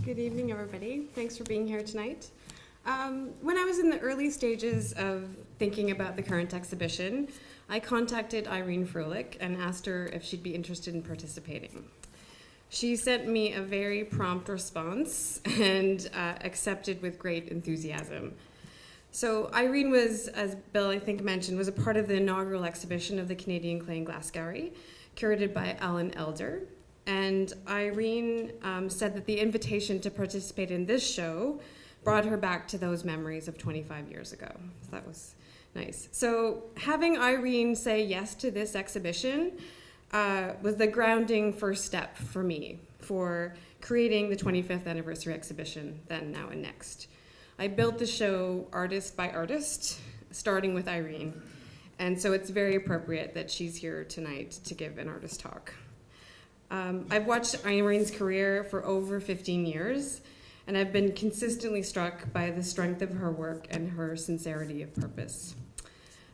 Good evening, everybody. Thanks for being here tonight. When I was in the early stages of thinking about the current exhibition, I contacted Irene Frolic and asked her if she'd be interested in participating. She sent me a very prompt response and accepted with great enthusiasm. So Irene was, as Bill I think mentioned, was a part of the inaugural exhibition of the Canadian Clay and Glass Gallery, curated by Alan Elder. And Irene said that the invitation to participate in this show brought her back to those memories of 25 years ago. So that was nice. So having Irene say yes to this exhibition was the grounding first step for me for creating the 25th anniversary exhibition, Then, Now, and Next. I built the show artist by artist, starting with Irene. And so it's very appropriate that she's here tonight to give an artist talk. I've watched Irene's career for over 15 years, and I've been consistently struck by the strength of her work and her sincerity of purpose.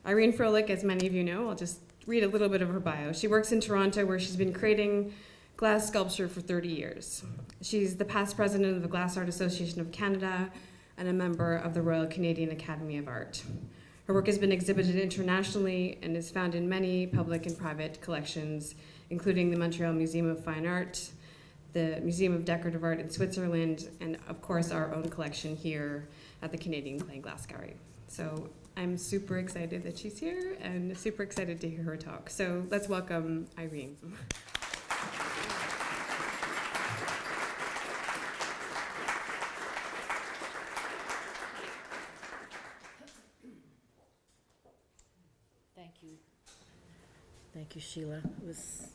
Irene Frolic, as many of you know, I'll just read a little bit of her bio. She works in Toronto, where she's been creating glass sculpture for 30 years. She's the past president of the Glass Art Association of Canada and a member of the Royal Canadian Academy of Art. Her work has been exhibited internationally and is found in many public and private collections, including the Montreal Museum of Fine Art, the Museum of Decorative Art in Switzerland, and of course our own collection here at the Canadian Clay and Glass Gallery. So I'm super excited that she's here and super excited to hear her talk. So let's welcome Irene. Thank you, Sheila. It was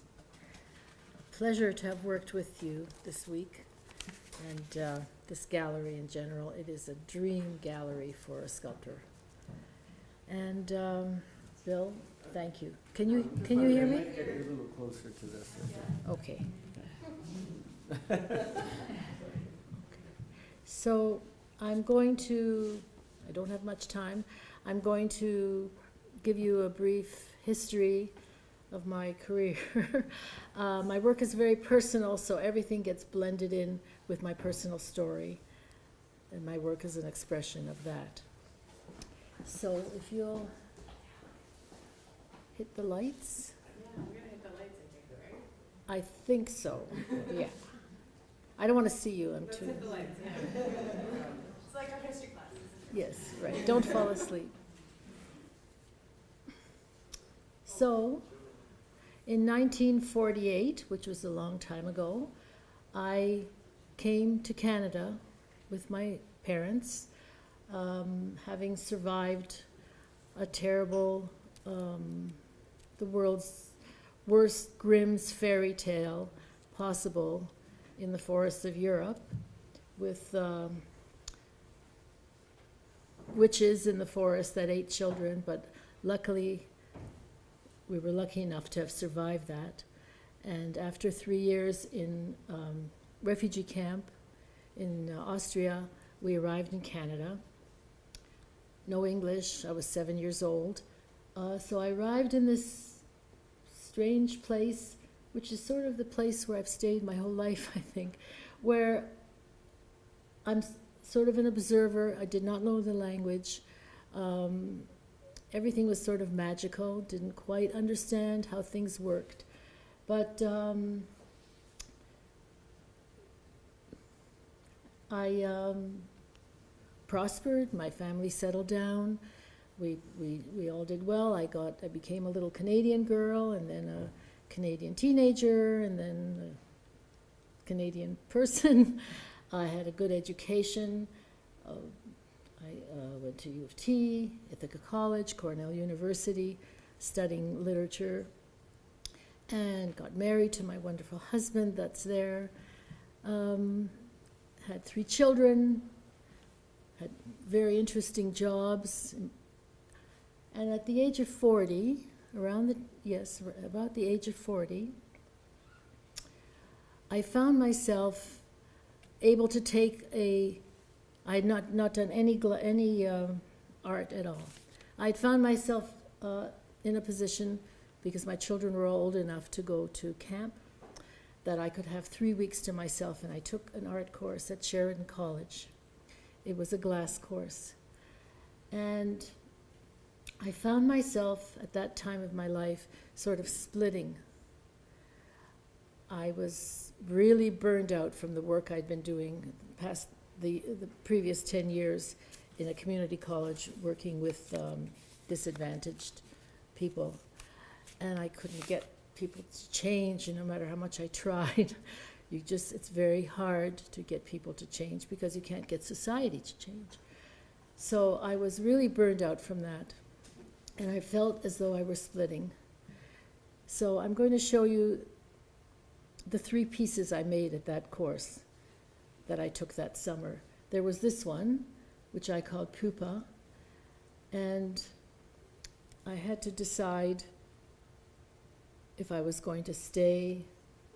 a pleasure to have worked with you this week and this gallery in general. It is a dream gallery for a sculptor. And Bill, thank you. Can you hear me? Get a little closer to this. Okay. So I don't have much time. I'm going to give you a brief history of my career. My work is very personal, so everything gets blended in with my personal story, and my work is an expression of that. So if you'll hit the lights. Yeah, we're gonna hit the lights, I think, right? I think so, yeah. I don't want to see you, Let's hit the lights, yeah. It's like our history class. Yes, right, don't fall asleep. So, in 1948, which was a long time ago, I came to Canada with my parents, having survived a terrible, the world's worst Grimm's fairy tale possible in the forests of Europe, with witches in the forest that ate children, but luckily we were lucky enough to have survived that. And after 3 years in refugee camp in Austria, we arrived in Canada. No English, I was 7 years old. So I arrived in this strange place, which is sort of the place where I've stayed my whole life, I think, where I'm sort of an observer. I did not know the language. Everything was sort of magical, didn't quite understand how things worked. But I prospered, my family settled down, we all did well. I became a little Canadian girl, and then a Canadian teenager, and then a Canadian person. I had a good education. I went to U of T, Ithaca College, Cornell University, studying literature, and got married to my wonderful husband that's there. Had 3 children, had very interesting jobs, and at the age of 40, about the age of 40, I found myself able to take I had not done any art at all. I'd found myself in a position, because my children were old enough to go to camp, that I could have 3 weeks to myself, and I took an art course at Sheridan College. It was a glass course. And I found myself at that time of my life sort of splitting. I was really burned out from the work I'd been doing past the previous 10 years in a community college working with disadvantaged people. And I couldn't get people to change, and no matter how much I tried, it's very hard to get people to change because you can't get society to change. So I was really burned out from that, and I felt as though I were splitting. So I'm going to show you the 3 pieces I made at that course that I took that summer. There was this one, which I called Koopa, and I had to decide if I was going to stay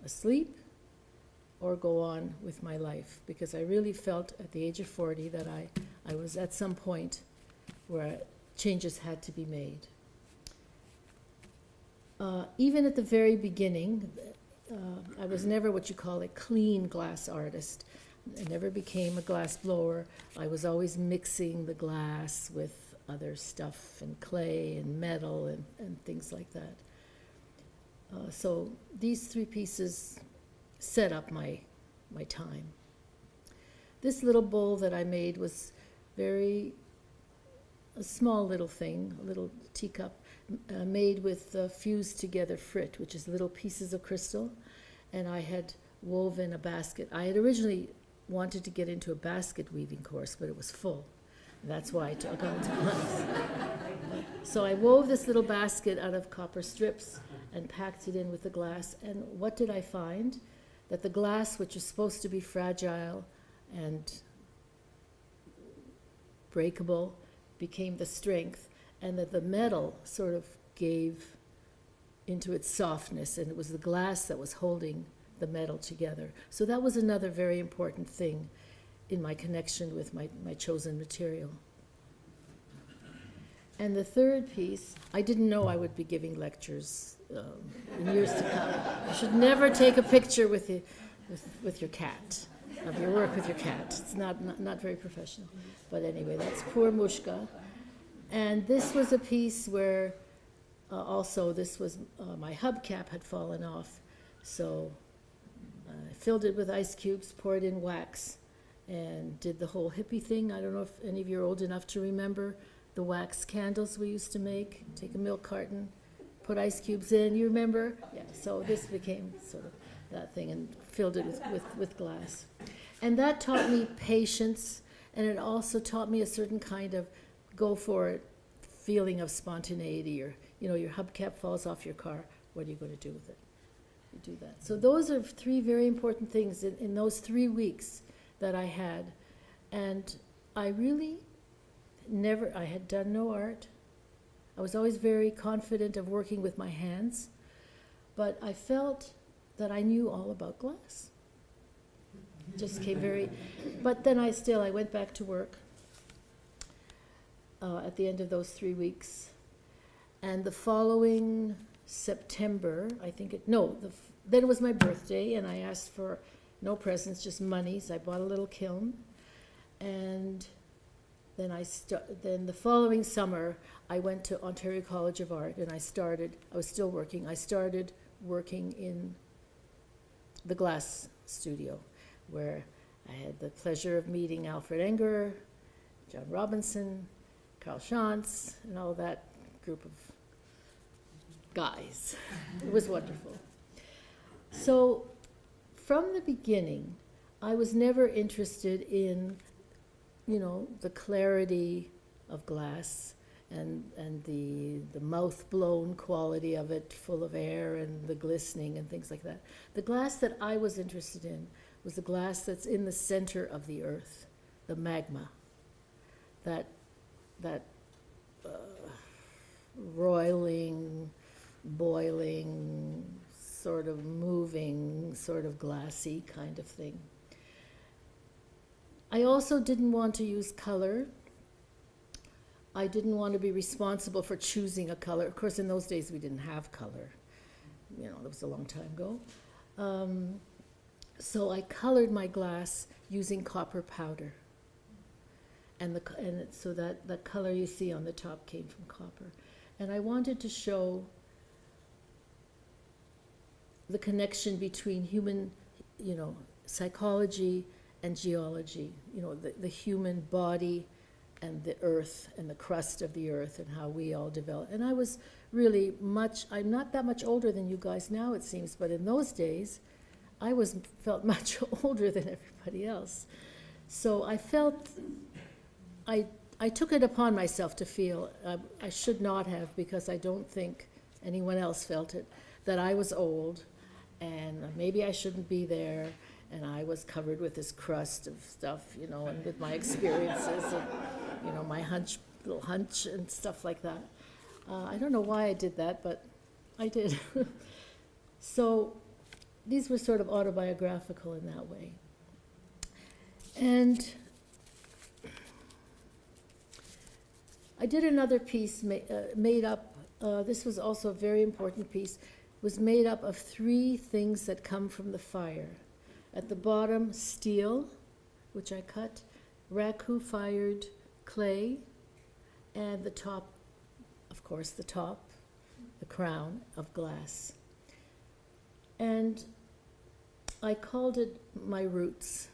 asleep or go on with my life, because I really felt at the age of 40 that I was at some point where changes had to be made. Even at the very beginning, I was never what you call a clean glass artist. I never became a glass blower. I was always mixing the glass with other stuff and clay and metal and things like that. So these 3 pieces set up my time. This little bowl that I made was a small little thing, a little teacup, made with fused together frit, which is little pieces of crystal, and I had woven a basket. I had originally wanted to get into a basket weaving course, but it was full. And that's why I took on to glass. So I wove this little basket out of copper strips and packed it in with the glass. And what did I find? That the glass, which is supposed to be fragile and breakable, became the strength, and that the metal sort of gave into its softness, and it was the glass that was holding the metal together. So that was another very important thing in my connection with my chosen material. And the third piece, I didn't know I would be giving lectures in years to come. You should never take a picture with your cat, of your work with your cat. It's not very professional. But anyway, that's poor Mushka. And this was a piece where also this was, my hubcap had fallen off. So I filled it with ice cubes, poured in wax, and did the whole hippie thing. I don't know if any of you are old enough to remember the wax candles we used to make. Take a milk carton, put ice cubes in, you remember? Yeah, so this became sort of that thing, and filled it with glass. And that taught me patience, and it also taught me a certain kind of go for it feeling of spontaneity, or, your hubcap falls off your car, what are you going to do with it? You do that. So those are 3 very important things in those 3 weeks that I had. And I really I had done no art. I was always very confident of working with my hands, but I felt that I knew all about glass. Just came but then I went back to work at the end of those 3 weeks. And the following September, then it was my birthday, and I asked for no presents, just monies. I bought a little kiln, and then the following summer, I went to Ontario College of Art, and I was still working. I started working in the glass studio, where I had the pleasure of meeting Alfred Enger, John Robinson, Carl Schantz, and all that group of guys. It was wonderful. So from the beginning, I was never interested in, the clarity of glass and the mouth-blown quality of it, full of air, and the glistening and things like that. The glass that I was interested in was the glass that's in the center of the earth, the magma, that roiling, boiling, sort of moving, sort of glassy kind of thing. I also didn't want to use color. I didn't want to be responsible for choosing a color. Of course, in those days, we didn't have color. That was a long time ago. So I colored my glass using copper powder. So that the color you see on the top came from copper. And I wanted to show the connection between human, psychology and geology, the human body and the earth and the crust of the earth and how we all develop. And I was really I'm not that much older than you guys now, it seems, but in those days, I felt much older than everybody else. So I felt, I took it upon myself to feel, I should not have, because I don't think anyone else felt it, that I was old and maybe I shouldn't be there, and I was covered with this crust of stuff, and with my experiences and, my little hunch and stuff like that. I don't know why I did that, but I did. So these were sort of autobiographical in that way. And I did another piece made up, this was also a very important piece, was made up of 3 things that come from the fire. At the bottom, steel, which I cut, raku-fired clay, and the top, of course, the crown of glass. And I called it My Roots.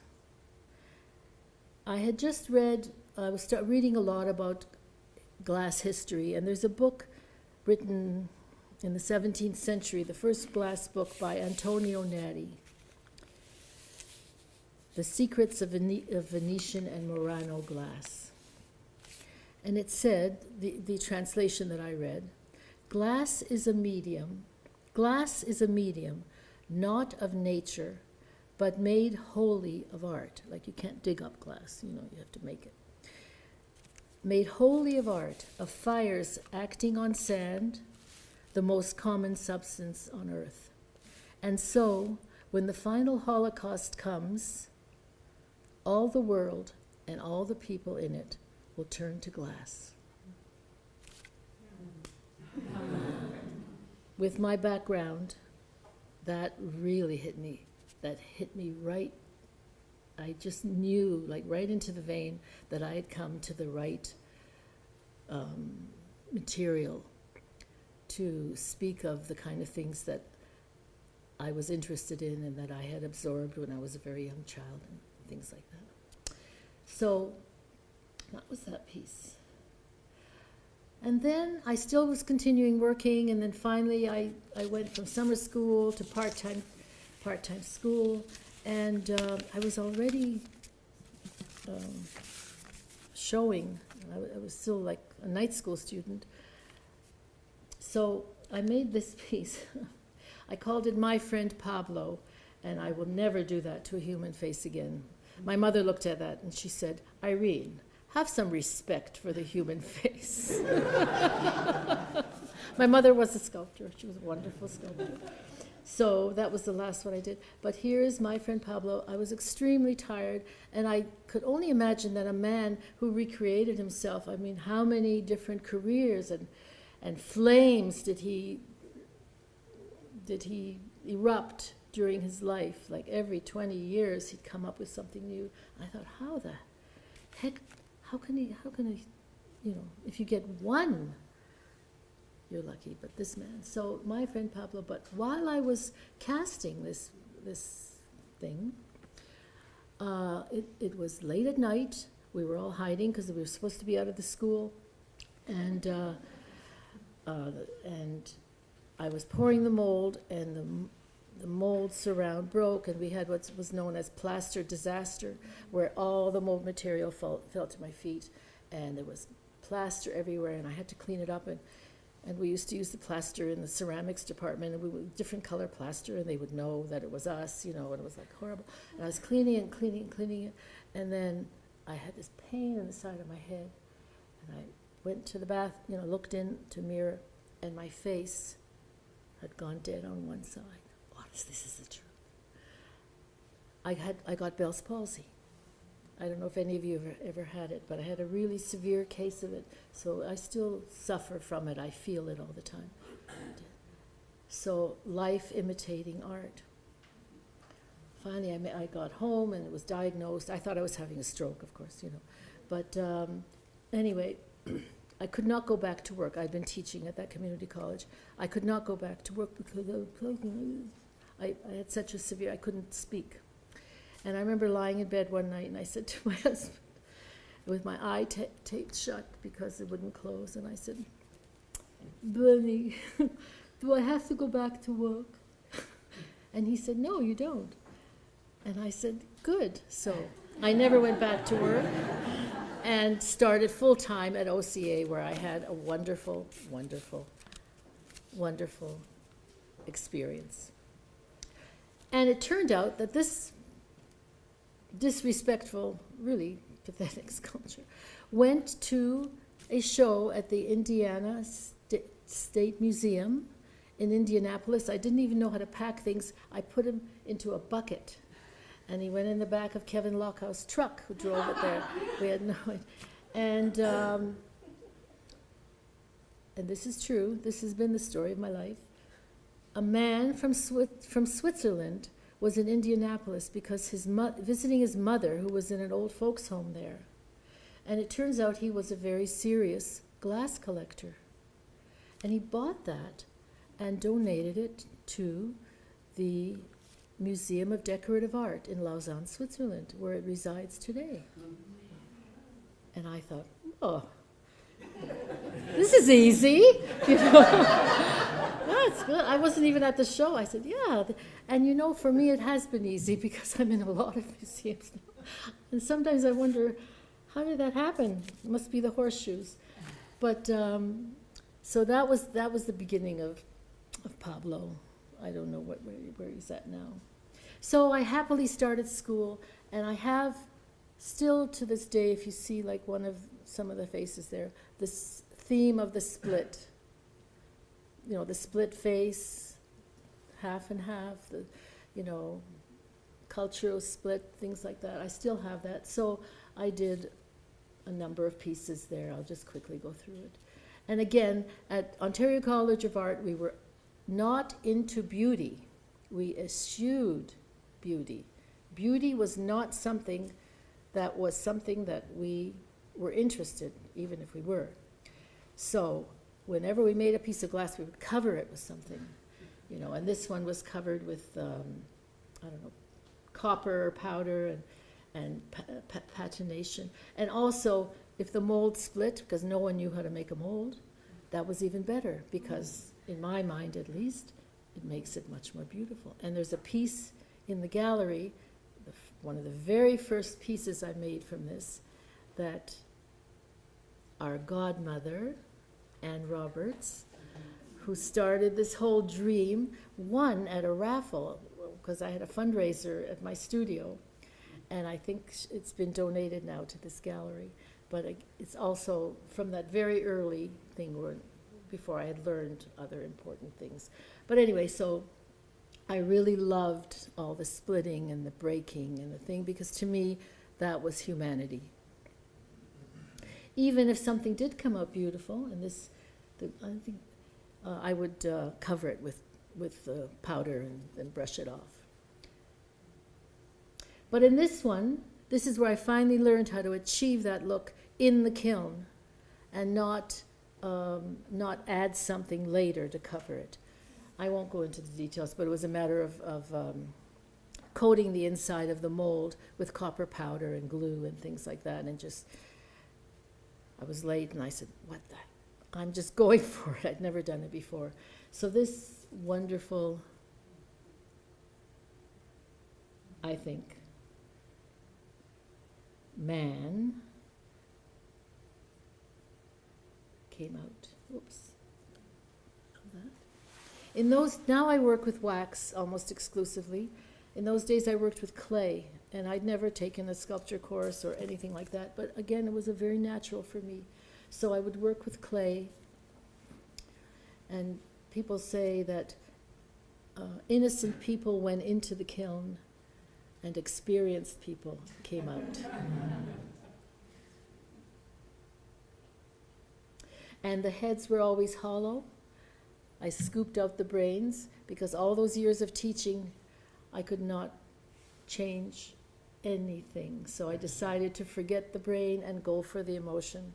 I had just I was reading a lot about glass history, and there's a book written in the 17th century, the first glass book by Antonio Neri, The Secrets of Venetian and Murano Glass. And it said, the translation that I read, glass is a medium, not of nature, but made wholly of art. Like you can't dig up glass, you have to make it. Made wholly of art, of fires acting on sand, the most common substance on earth. And so, when the final Holocaust comes, all the world and all the people in it will turn to glass. With my background, that really hit me. That hit me right. I just knew, like right into the vein, that I had come to the right material to speak of the kind of things that I was interested in and that I had absorbed when I was a very young child and things like that. So that was that piece. And then I still was continuing working, and then finally I went from summer school to part-time school, and I was already showing. I was still like a night school student. So I made this piece. I called it My Friend Pablo, and I will never do that to a human face again. My mother looked at that and she said, Irene, have some respect for the human face. My mother was a sculptor. She was a wonderful sculptor. So that was the last one I did. But here is My Friend Pablo. I was extremely tired, and I could only imagine that a man who recreated himself, I mean, how many different careers and flames did he erupt during his life? Like every 20 years he'd come up with something new. I thought, how the heck, how can he, if you get one, you're lucky, but this man. So My Friend Pablo, but while I was casting this thing, it was late at night. We were all hiding because we were supposed to be out of the school, and I was pouring the mold, and the mold surround broke, and we had what was known as Plaster Disaster, where all the mold material fell to my feet, and there was plaster everywhere, and I had to clean it up, and we used to use the plaster in the ceramics department, and we would different color plaster, and they would know that it was us, and it was like horrible. And I was cleaning it, and then I had this pain in the side of my head, and I went to the bath, looked into the mirror, and my face had gone dead on one side. This is the truth. I got Bell's palsy. I don't know if any of you have ever had it, but I had a really severe case of it, so I still suffer from it. I feel it all the time. So life imitating art. finally I got home and it was diagnosed. I thought I was having a stroke, of course, But anyway, I could not go back to work. I'd been teaching at that community college. I could not go back to work because I had such a severe, I couldn't speak. And I remember lying in bed one night and I said to my husband, with my eye taped shut because it wouldn't close, and I said, Bernie, do I have to go back to work? And he said, no, you don't. And I said, good. So I never went back to work and started full-time at OCA, where I had a wonderful, wonderful, wonderful experience. And it turned out that this disrespectful, really pathetic sculpture went to a show at the Indiana State Museum in Indianapolis. I didn't even know how to pack things. I put him into a bucket, and he went in the back of Kevin Lockhouse's truck, who drove it there. We had no idea. And this is true. This has been the story of my life. A man from Switzerland was in Indianapolis because visiting his mother, who was in an old folks' home there. And it turns out he was a very serious glass collector. And he bought that and donated it to the Museum of Decorative Art in Lausanne, Switzerland, where it resides today. And I thought, oh, this is easy. That's good. I wasn't even at the show. I said, yeah. And for me it has been easy because I'm in a lot of museums now. And sometimes I wonder, how did that happen? It must be the horseshoes. But so that was the beginning of Pablo. I don't know where he's at now. So I happily started school, and I have still to this day, if you see like some of the faces there, this theme of the split. The split face, half and half, the cultural split, things like that. I still have that. So I did a number of pieces there. I'll just quickly go through it. And again, at Ontario College of Art, we were not into beauty. We eschewed beauty. Beauty was not something that we were interested, even if we were. So whenever we made a piece of glass, we would cover it with something, and this one was covered with, copper powder and patination. And also, if the mold split, because no one knew how to make a mold, that was even better, because in my mind at least, it makes it much more beautiful. And there's a piece in the gallery, one of the very first pieces I made from this, that our godmother, Anne Roberts, who started this whole dream, won at a raffle, because I had a fundraiser at my studio, and I think it's been donated now to this gallery. But it's also from that very early thing before I had learned other important things. But anyway, so I really loved all the splitting and the breaking and the thing, because to me, that was humanity. Even if something did come out beautiful, and I think I would cover it with powder and brush it off. But in this one, this is where I finally learned how to achieve that look in the kiln, and not add something later to cover it. I won't go into the details, but it was a matter of coating the inside of the mold with copper powder and glue and things like that, and I was late, and I said, I'm just going for it. I'd never done it before. So this wonderful, I think, man came out. Oops. Now I work with wax almost exclusively. In those days I worked with clay, and I'd never taken a sculpture course or anything like that, but again, it was a very natural for me. So I would work with clay, and people say that innocent people went into the kiln and experienced people came out. And the heads were always hollow. I scooped out the brains, because all those years of teaching, I could not change anything. So I decided to forget the brain and go for the emotion.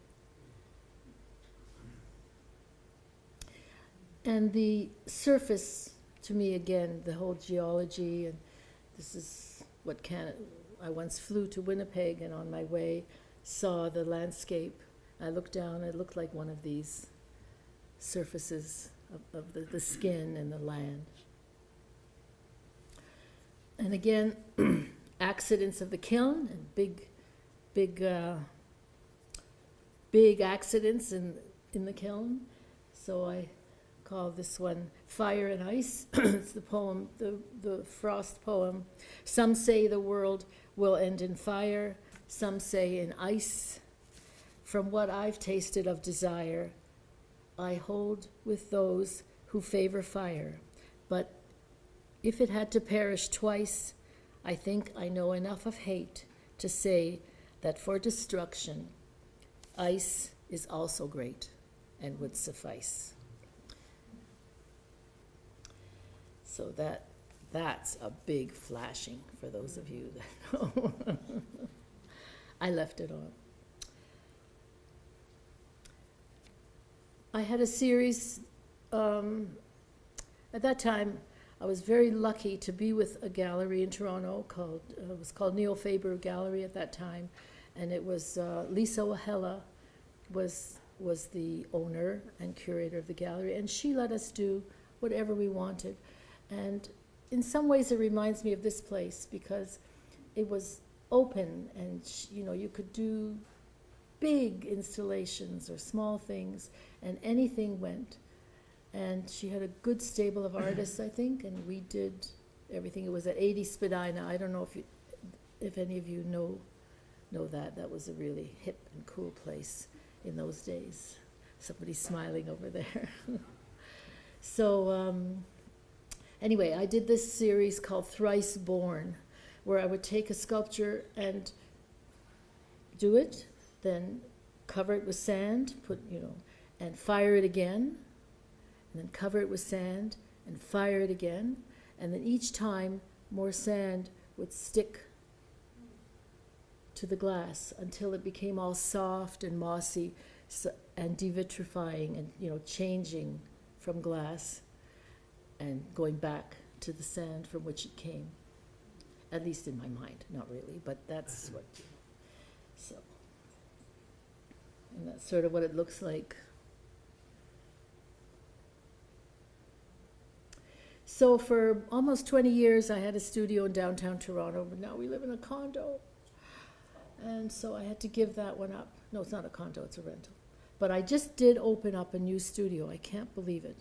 And the surface, to me again, the whole geology, and this is what Canada, I once flew to Winnipeg, and on my way saw the landscape. I looked down, it looked like one of these surfaces of the skin and the land. And again, accidents of the kiln, and big accidents in the kiln. So I call this one Fire and Ice. It's the poem, the Frost poem. Some say the world will end in fire, some say in ice. From what I've tasted of desire, I hold with those who favor fire. But if it had to perish twice, I think I know enough of hate to say that for destruction, ice is also great and would suffice. So that's a big flashing for those of you that know. I left it on. I had a series, at that time, I was very lucky to be with a gallery in Toronto called, it was called Neil Faber Gallery at that time, and it was, Lisa Wahela was the owner and curator of the gallery, and she let us do whatever we wanted. And in some ways it reminds me of this place because it was open and, you could do big installations or small things, and anything went. And she had a good stable of artists, I think, and we did everything. It was at 80 Spadina. I don't know if any of you know that. That was a really hip and cool place in those days. Somebody's smiling over there. So anyway, I did this series called Thrice Born, where I would take a sculpture and do it, then cover it with sand, and fire it again, and then cover it with sand and fire it again, and then each time more sand would stick to the glass until it became all soft and mossy and devitrifying and changing from glass and going back to the sand from which it came. At least in my mind, not really, but that's what. So, and that's sort of what it looks like. So for almost 20 years, I had a studio in downtown Toronto, but now we live in a condo. And so I had to give that one up. No, it's not a condo, it's a rental. But I just did open up a new studio. I can't believe it.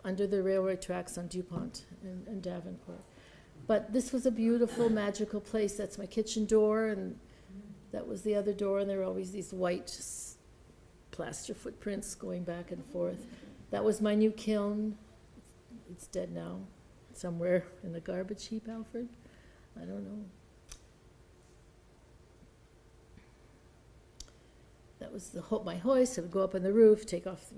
Under the railway tracks on DuPont and Davenport. But this was a beautiful, magical place. That's my kitchen door, and that was the other door, and there were always these white plaster footprints going back and forth. That was my new kiln. It's dead now, somewhere in the garbage heap, Alfred. I don't know. That was my hoist. I would go up on the roof, take off,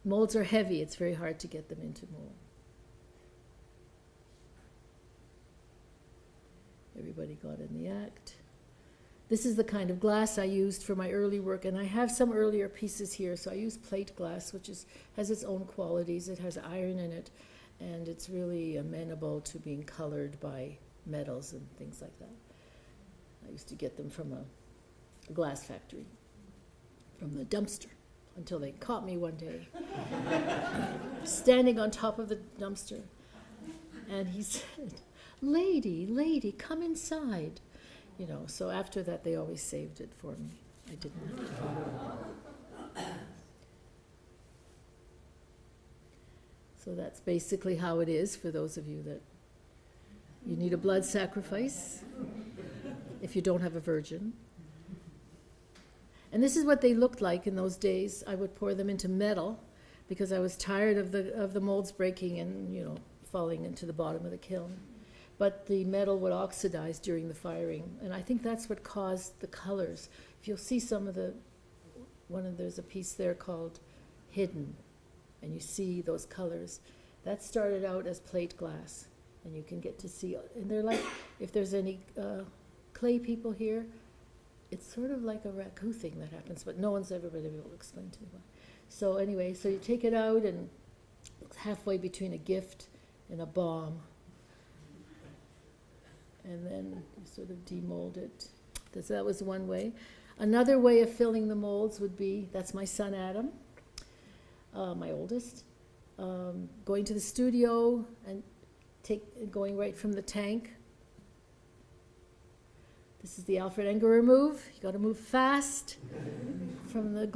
Molds are heavy. It's very hard to get them into mold. Everybody got in the act. This is the kind of glass I used for my early work, and I have some earlier pieces here. So I use plate glass, which has its own qualities. It has iron in it, and it's really amenable to being colored by metals and things like that. I used to get them from a glass factory, from the dumpster, until they caught me one day, standing on top of the dumpster. And he said, lady, come inside. So after that, they always saved it for me. I didn't have to do it. So that's basically how it is for those of you that you need a blood sacrifice if you don't have a virgin. And this is what they looked like in those days. I would pour them into metal because I was tired of the molds breaking and, falling into the bottom of the kiln. But the metal would oxidize during the firing, and I think that's what caused the colors. If you'll see there's a piece there called Hidden, and you see those colors. That started out as plate glass, And you can get to see, and they're like, if there's any clay people here, it's sort of like a raku thing that happens, but no one's ever been able to explain to me why. So anyway, so you take it out, and it's halfway between a gift and a bomb. And then you sort of demold it. So that was one way. Another way of filling the molds would be, that's my son Adam, my oldest, going to the studio and going right from the tank. This is the Alfred Engerer move. You got to move fast from the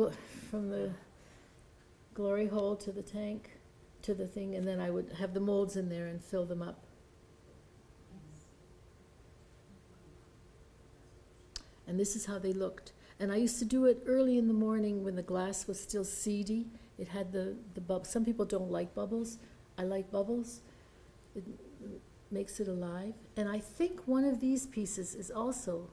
glory hole to the tank, to the thing, and then I would have the molds in there and fill them up. And this is how they looked. And I used to do it early in the morning when the glass was still seedy. It had the bubbles. Some people don't like bubbles. I like bubbles. It makes it alive. And I think one of these pieces is also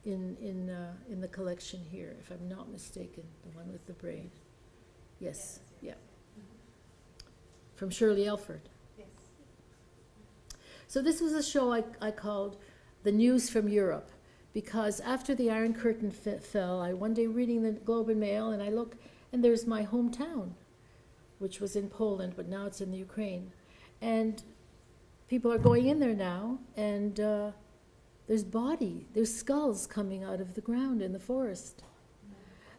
in the collection here, if I'm not mistaken, the one with the braid. Yes, yeah. From Shirley Elford. Yes. So this was a show I called The News from Europe, because after the Iron Curtain fell, I one day reading the Globe and Mail, and I look, and there's my hometown, which was in Poland, but now it's in the Ukraine. And people are going in there now, and there's skulls coming out of the ground in the forest.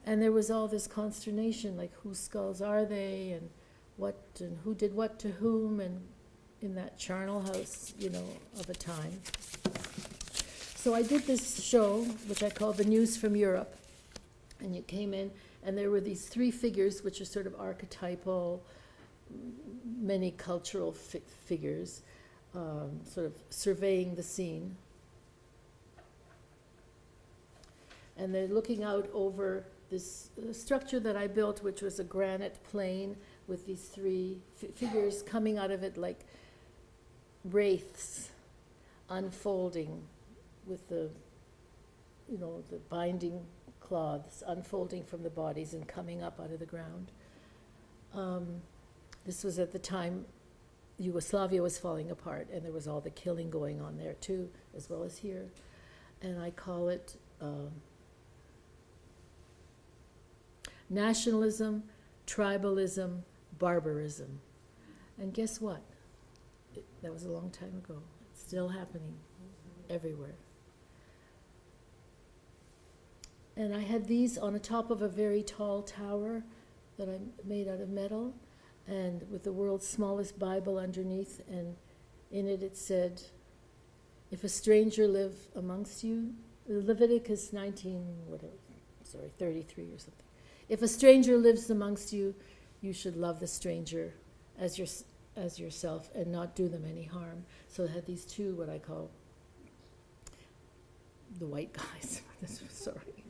And there was all this consternation, like whose skulls are they, and what, and who did what to whom, and in that charnel house, of a time. So I did this show, which I called The News from Europe, and it came in, and there were these three figures, which are sort of archetypal, many cultural figures, sort of surveying the scene. And they're looking out over this structure that I built, which was a granite plane with these three figures coming out of it like wraiths unfolding with the binding cloths unfolding from the bodies and coming up out of the ground. This was at the time Yugoslavia was falling apart, and there was all the killing going on there too, as well as here. And I call it nationalism, tribalism, barbarism. And guess what? That was a long time ago. It's still happening everywhere. And I had these on the top of a very tall tower that I made out of metal, and with the world's smallest Bible underneath, and in it it said, if a stranger live amongst you, Leviticus 33 or something. If a stranger lives amongst you, you should love the stranger as yourself and not do them any harm. So I had these two, what I call the white guys, sorry,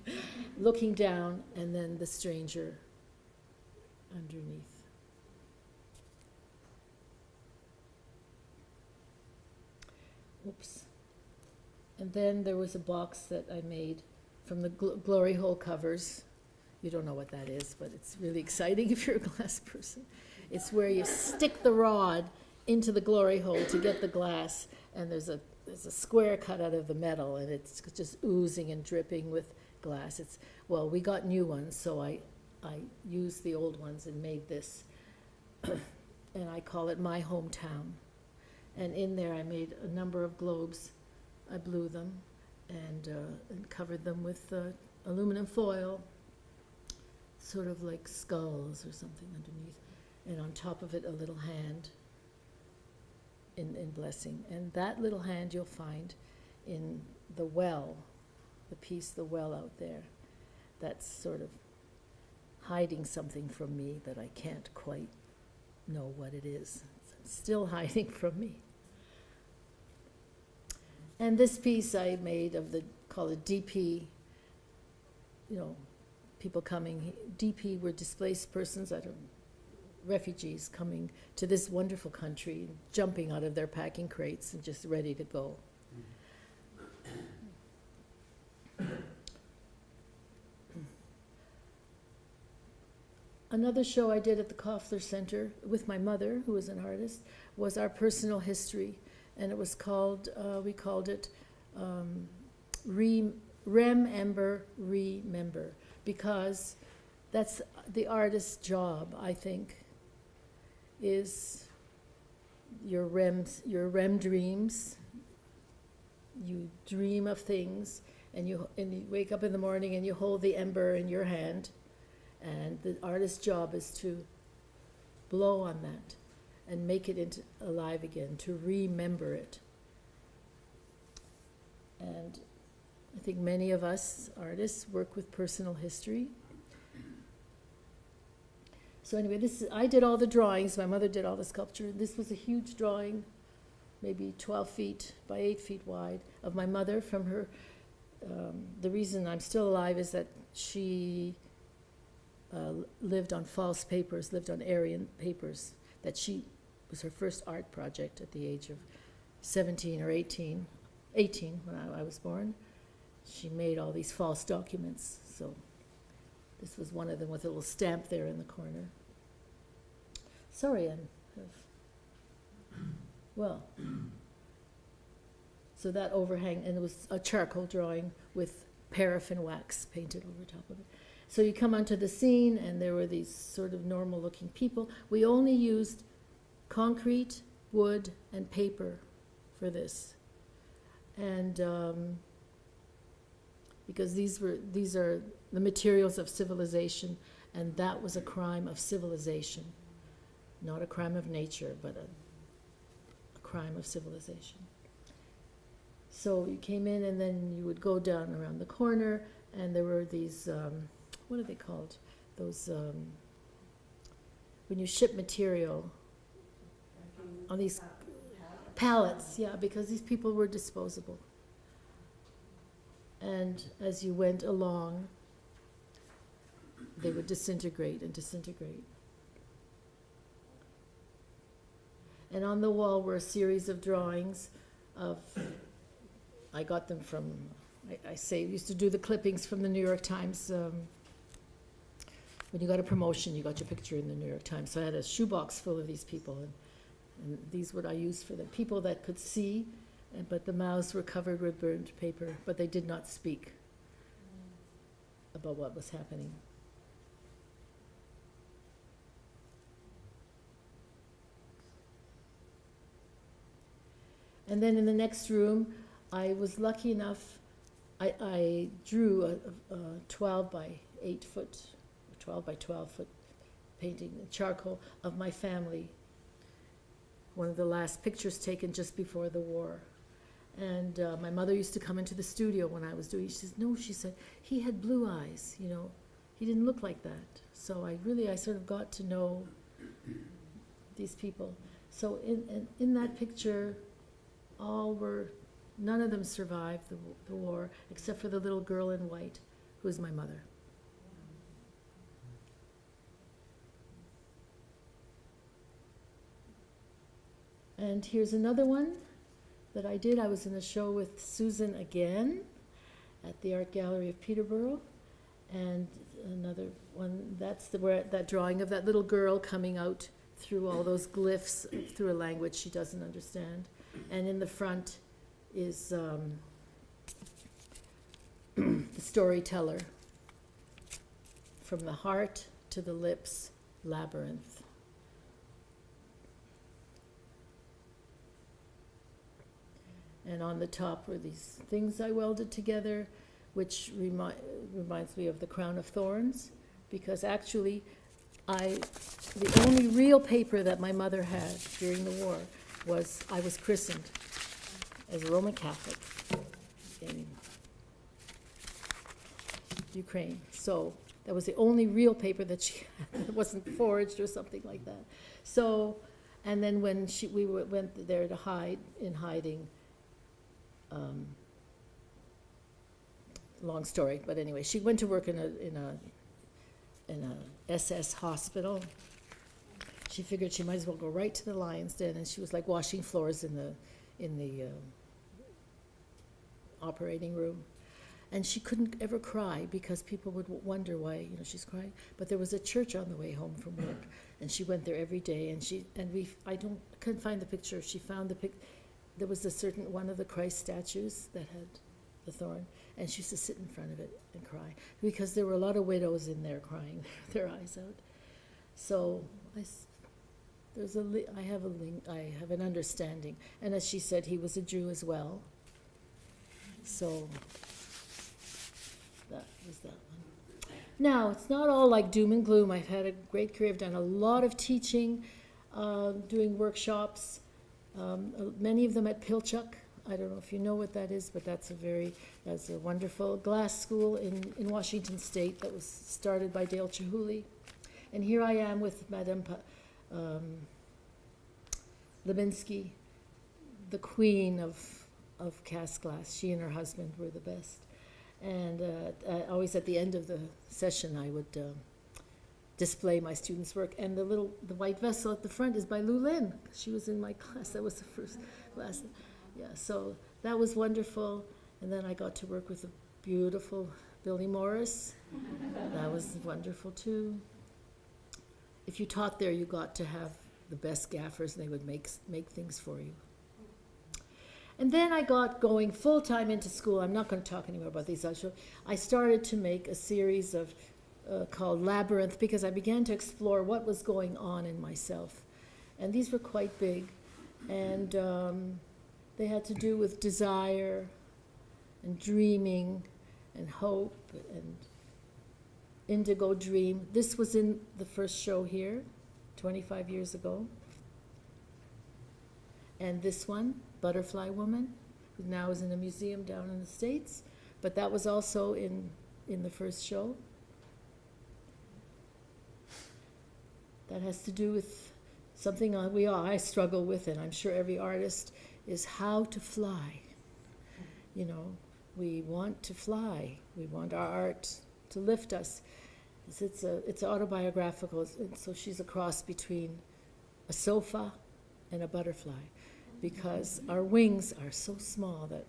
looking down, and then the stranger underneath. Oops. And then there was a box that I made from the glory hole covers. You don't know what that is, but it's really exciting if you're a glass person. It's where you stick the rod into the glory hole to get the glass, and there's a square cut out of the metal, and it's just oozing and dripping with glass. We got new ones, so I used the old ones and made this, and I call it My Hometown. And in there I made a number of globes. I blew them and covered them with aluminum foil, sort of like skulls or something underneath, and on top of it a little hand in blessing. And that little hand you'll find in the well, the piece, the well out there. That's sort of hiding something from me that I can't quite know what it is. It's still hiding from me. And this piece I made called a DP, people coming. DP were displaced persons, refugees coming to this wonderful country, jumping out of their packing crates and just ready to go. Another show I did at the Koffler Center with my mother, who was an artist, was our personal history. And it was called, we called it Remember, because that's the artist's job, I think, is your REM dreams. You dream of things, and you wake up in the morning and you hold the ember in your hand, and the artist's job is to blow on that and make it into alive again, to remember it. And I think many of us artists work with personal history. So anyway, I did all the drawings. My mother did all the sculpture. This was a huge drawing, maybe 12 feet by 8 feet wide, of my mother from her. The reason I'm still alive is that she lived on false papers, lived on Aryan papers, that she was her first art project at the age of 17 or 18 when I was born. She made all these false documents, so this was one of them with a little stamp there in the corner. Sorry, well, so that overhang, and it was a charcoal drawing with paraffin wax painted over top of it. So you come onto the scene, and there were these sort of normal-looking people. We only used concrete, wood, and paper for this, and because these are the materials of civilization, and that was a crime of civilization, not a crime of nature, but a crime of civilization. So you came in, and then you would go down around the corner, and there were these, what are they called? Those, when you ship material on these pallets, yeah, because these people were disposable. And as you went along, they would disintegrate and disintegrate. And on the wall were a series of drawings of, I got them from, we used to do the clippings from the New York Times. When you got a promotion, you got your picture in the New York Times. So I had a shoebox full of these people, and these what I used for the people that could see, but the mouths were covered with burned paper, but they did not speak about what was happening. And then in the next room, I was lucky enough, I drew a 12 by 8 foot, 12 by 12 foot painting, charcoal of my family. One of the last pictures taken just before the war. And my mother used to come into the studio when I was doing it. She says, no, she said, he had blue eyes, you know. He didn't look like that. So I sort of got to know these people. So in that picture, none of them survived the war, except for the little girl in white, who is my mother. And here's another one that I did. I was in a show with Susan again at the Art Gallery of Peterborough. And another one, that's that drawing of that little girl coming out through all those glyphs, through a language she doesn't understand. And in the front is the storyteller, from the heart to the lips, Labyrinth. And on the top were these things I welded together, which reminds me of the crown of thorns, because actually the only real paper that my mother had during the war was I was christened as a Roman Catholic in Ukraine. So that was the only real paper that she had. It wasn't forged or something like that. So, and then when we went there to hide, in hiding, long story, but anyway, she went to work in a SS hospital. She figured she might as well go right to the Lion's Den, and she was like washing floors in the operating room. And she couldn't ever cry because people would wonder why, she's crying. But there was a church on the way home from work, and she went there every day. And I couldn't find the picture. She found there was one of the Christ statues that had the thorn, and she used to sit in front of it and cry because there were a lot of widows in there crying their eyes out. So I have a link. I have an understanding. And as she said, he was a Jew as well. So that was that one. Now, it's not all like doom and gloom. I've had a great career. I've done a lot of teaching, doing workshops, many of them at Pilchuck. I don't know if you know what that is, but that's a wonderful glass school in Washington State that was started by Dale Chihuly. And here I am with Madame Lebinsky, the queen of cast glass. She and her husband were the best. And always at the end of the session, I would display my students' work. And the white vessel at the front is by Lu Lin. She was in my class. That was the first class. Yeah, so that was wonderful. And then I got to work with the beautiful Billy Morris. That was wonderful too. If you taught there, you got to have the best gaffers, and they would make things for you. And then I got going full-time into school. I'm not going to talk anymore about these. I started to make a series of called Labyrinth because I began to explore what was going on in myself. And these were quite big. And they had to do with desire and dreaming and hope and indigo dream. This was in the first show here 25 years ago. And this one, Butterfly Woman, who now is in a museum down in the States, but that was also in the first show. That has to do with something I struggle with, and I'm sure every artist, is how to fly. We want to fly. We want our art to lift us. It's autobiographical, and so she's a cross between a sofa and a butterfly, because our wings are so small that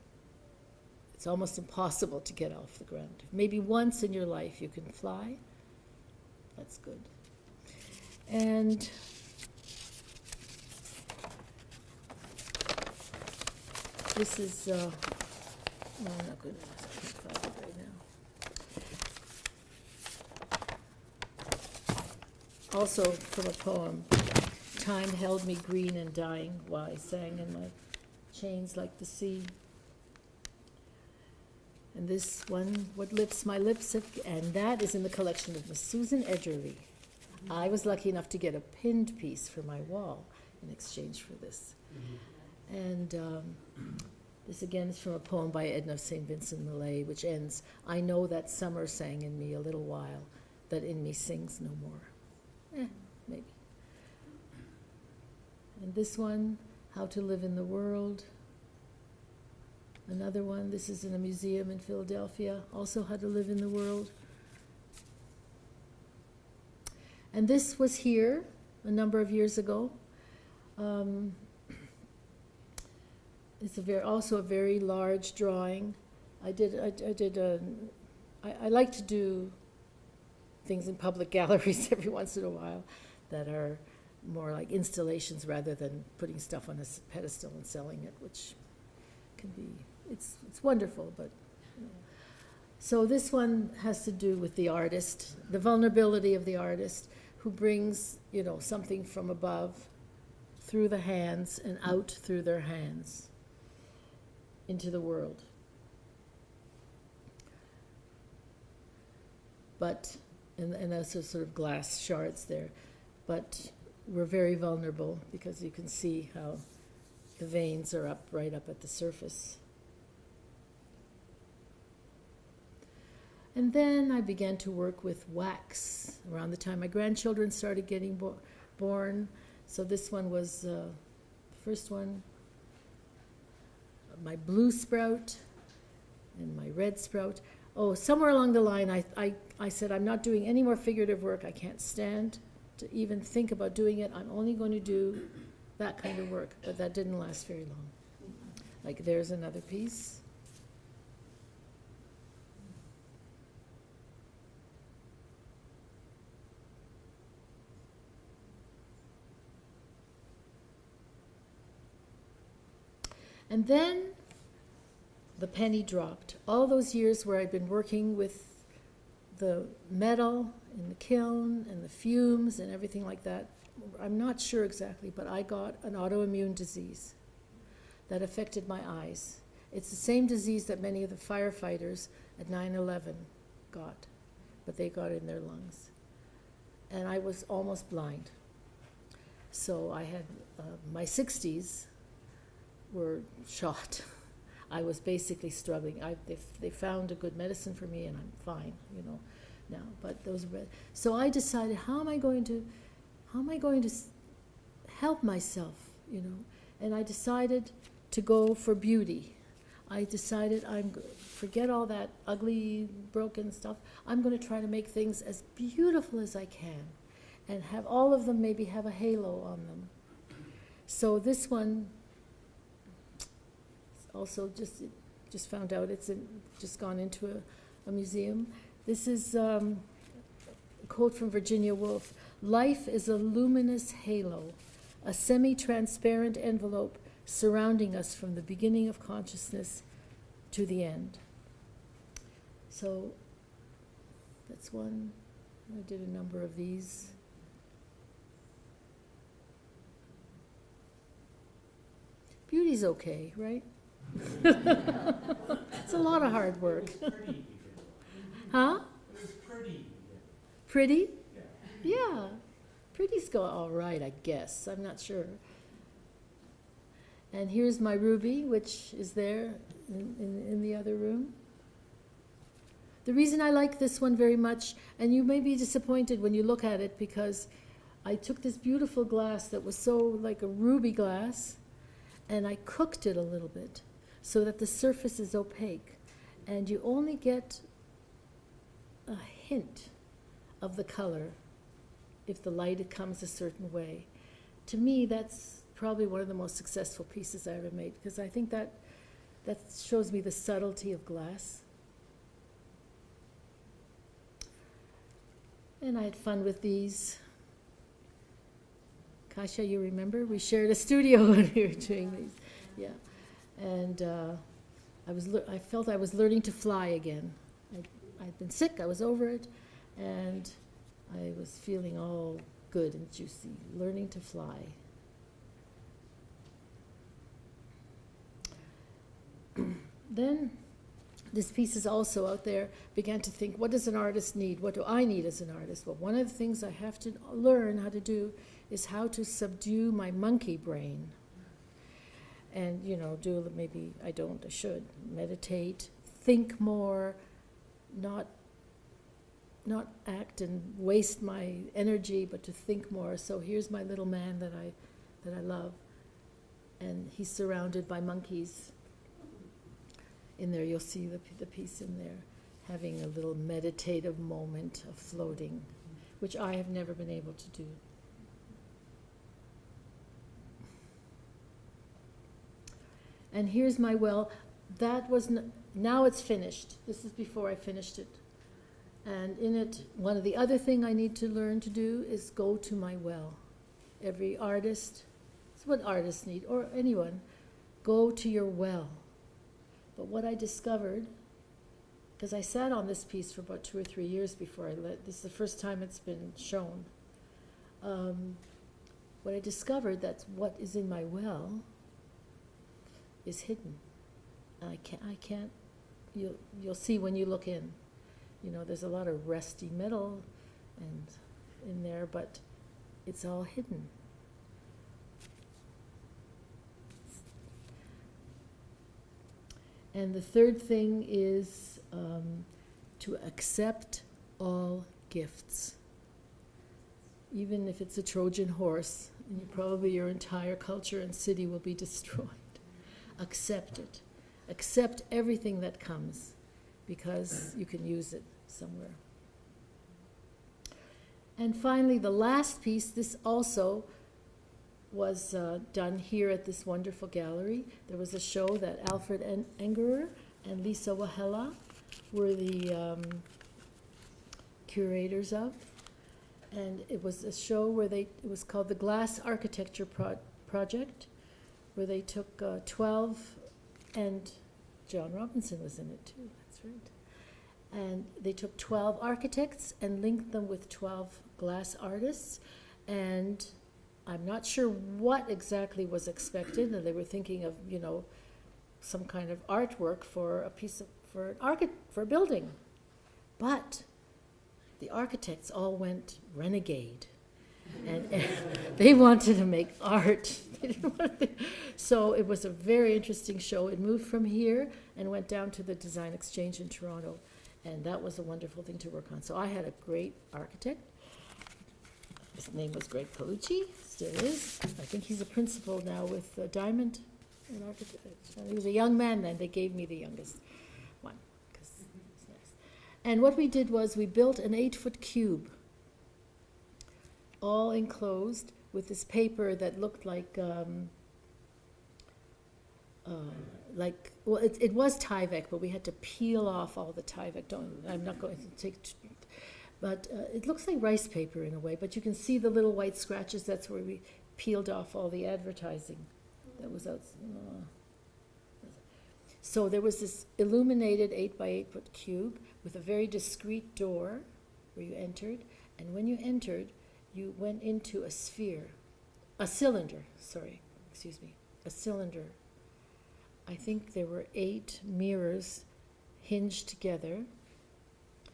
it's almost impossible to get off the ground. Maybe once in your life you can fly. That's good. And this is, no, I'm not good. I can't find it right now. Also from a poem, time held me green and dying while I sang in my chains like the sea. And this one, What Lips My Lips Have, and that is in the collection of Miss Susan Edgerly. I was lucky enough to get a pinned piece for my wall in exchange for this. And this again is from a poem by Edna of St. Vincent Millay, which ends, I know that summer sang in me a little while, that in me sings no more. Maybe. And this one, How to Live in the World. Another one, this is in a museum in Philadelphia, also How to Live in the World. And this was here a number of years ago. It's also a very large drawing. I like to do things in public galleries every once in a while that are more like installations rather than putting stuff on a pedestal and selling it, which can be, it's wonderful, but. So this one has to do with the artist, the vulnerability of the artist who brings, something from above through the hands and out through their hands into the world. But, and those are sort of glass shards there, but we're very vulnerable because you can see how the veins are right up at the surface. And then I began to work with wax around the time my grandchildren started getting born. So this one was the first one, my blue sprout and my red sprout. Oh, somewhere along the line I said, I'm not doing any more figurative work. I can't stand to even think about doing it. I'm only going to do that kind of work. But that didn't last very long. Like there's another piece. And then the penny dropped. All those years where I'd been working with the metal in the kiln and the fumes and everything like that, I'm not sure exactly, but I got an autoimmune disease that affected my eyes. It's the same disease that many of the firefighters at 9/11 got, but they got it in their lungs. And I was almost blind. So I had, my 60s were shot. I was basically struggling. They found a good medicine for me, and I'm fine, now. But so I decided, how am I going to help myself, And I decided to go for beauty. I decided forget all that ugly, broken stuff. I'm going to try to make things as beautiful as I can, and have all of them maybe have a halo on them. So this one. Also, just found out it's just gone into a museum. This is a quote from Virginia Woolf. "Life is a luminous halo, a semi-transparent envelope surrounding us from the beginning of consciousness to the end." So that's one. I did a number of these. Beauty's okay, right? It's a lot of hard work. Huh? It was pretty. Pretty? Yeah. Yeah. Pretty's go all right, I guess. I'm not sure. And here's my ruby, which is there in the other room. The reason I like this one very much, and you may be disappointed when you look at it, because I took this beautiful glass that was so like a ruby glass, and I cooked it a little bit so that the surface is opaque, and you only get a hint of the color if the light comes a certain way. To me, that's probably one of the most successful pieces I ever made, because I think that shows me the subtlety of glass. And I had fun with these. Kasia, you remember? We shared a studio when we were doing these. Yeah. And I felt I was learning to fly again. I'd been sick, I was over it, and I was feeling all good and juicy, learning to fly. Then, this piece is also out there, began to think, what does an artist need? What do I need as an artist? Well, one of the things I have to learn how to do is how to subdue my monkey brain. And, maybe I should meditate, think more, not act and waste my energy, but to think more. So here's my little man that I love, and he's surrounded by monkeys. In there, you'll see the piece in there, having a little meditative moment of floating, which I have never been able to do. And here's my well. That was now it's finished. This is before I finished it. And in it, one of the other thing I need to learn to do is go to my well. Every artist, it's what artists need, or anyone, go to your well. But what I discovered, because I sat on this piece for about 2 or 3 years before this is the first time it's been shown. What I discovered, that's what is in my well, is hidden. I can't, you'll see when you look in. There's a lot of rusty metal and in there, but it's all hidden. And the third thing is to accept all gifts. Even if it's a Trojan horse, and probably your entire culture and city will be destroyed. Accept it. Accept everything that comes, because you can use it somewhere. And finally, the last piece, this also was done here at this wonderful gallery. There was a show that Alfred Engerer and Lisa Wahela were the curators of. And it was a show where it was called the Glass Architecture Project, where they took 12, and John Robinson was in it too, that's right. And they took 12 architects and linked them with 12 glass artists, and I'm not sure what exactly was expected, and they were thinking of, you know, some kind of artwork for a piece of, for a building. But the architects all went renegade, and they wanted to make art. They didn't want to, so it was a very interesting show. It moved from here and went down to the Design Exchange in Toronto, and that was a wonderful thing to work on. So I had a great architect. His name was Greg Palucci, still is. I think he's a principal now with Diamond in architecture. He was a young man then. They gave me the youngest one, 'cause it's nice. And what we did was we built an 8-foot cube, all enclosed with this paper that looked like, well, it was Tyvek, but we had to peel off all the Tyvek. I'm not going to take, but it looks like rice paper in a way, but you can see the little white scratches. That's where we peeled off all the advertising that was out. So there was this illuminated 8-by-8-foot cube with a very discreet door where you entered, and when you entered, you went into a cylinder. I think there were 8 mirrors hinged together.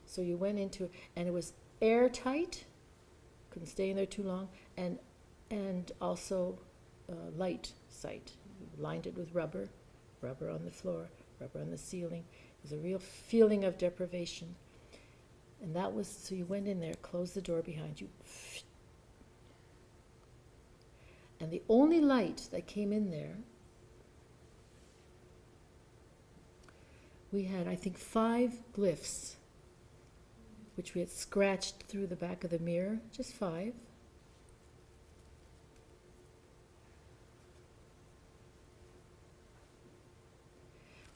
So you went into, and it was airtight, couldn't stay in there too long, and also light sight. You lined it with rubber on the floor, rubber on the ceiling. It was a real feeling of deprivation. And that was, so you went in there, closed the door behind you, and the only light that came in there, we had, I think, 5 glyphs, which we had scratched through the back of the mirror, just 5.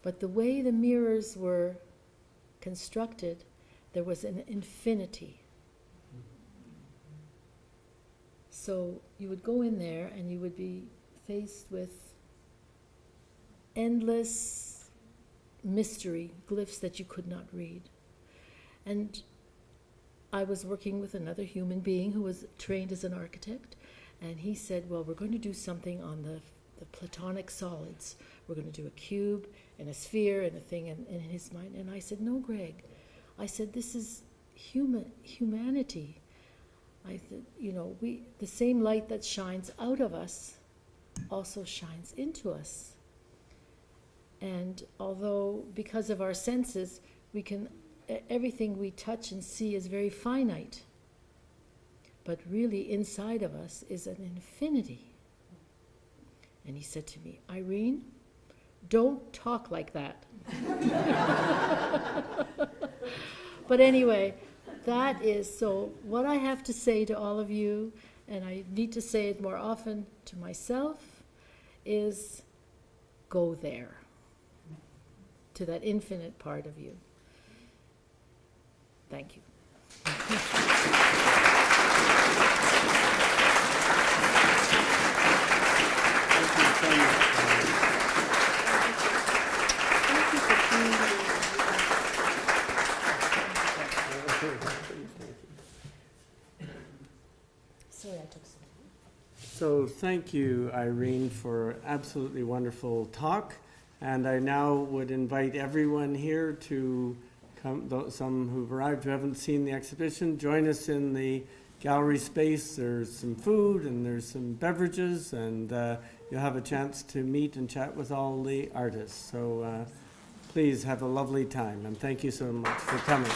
But the way the mirrors were constructed, there was an infinity. So you would go in there and you would be faced with endless mystery, glyphs that you could not read. And I was working with another human being who was trained as an architect, and he said, well, we're going to do something on the platonic solids. We're going to do a cube and a sphere and a thing in his mind. And I said, no, Greg. I said, this is humanity. I said, you know, the same light that shines out of us also shines into us. And although, because of our senses, we can, everything we touch and see is very finite. But really inside of us is an infinity. And he said to me, Irene, don't talk like that. But anyway, that is, so what I have to say to all of you, and I need to say it more often to myself, is go there, to that infinite part of you. Thank you. Sorry, I took some. So thank you, Irene, for absolutely wonderful talk. And I now would invite everyone here to come, some who've arrived who haven't seen the exhibition, join us in the gallery space. There's some food and there's some beverages, and you'll have a chance to meet and chat with all the artists. So please have a lovely time, and thank you so much for coming.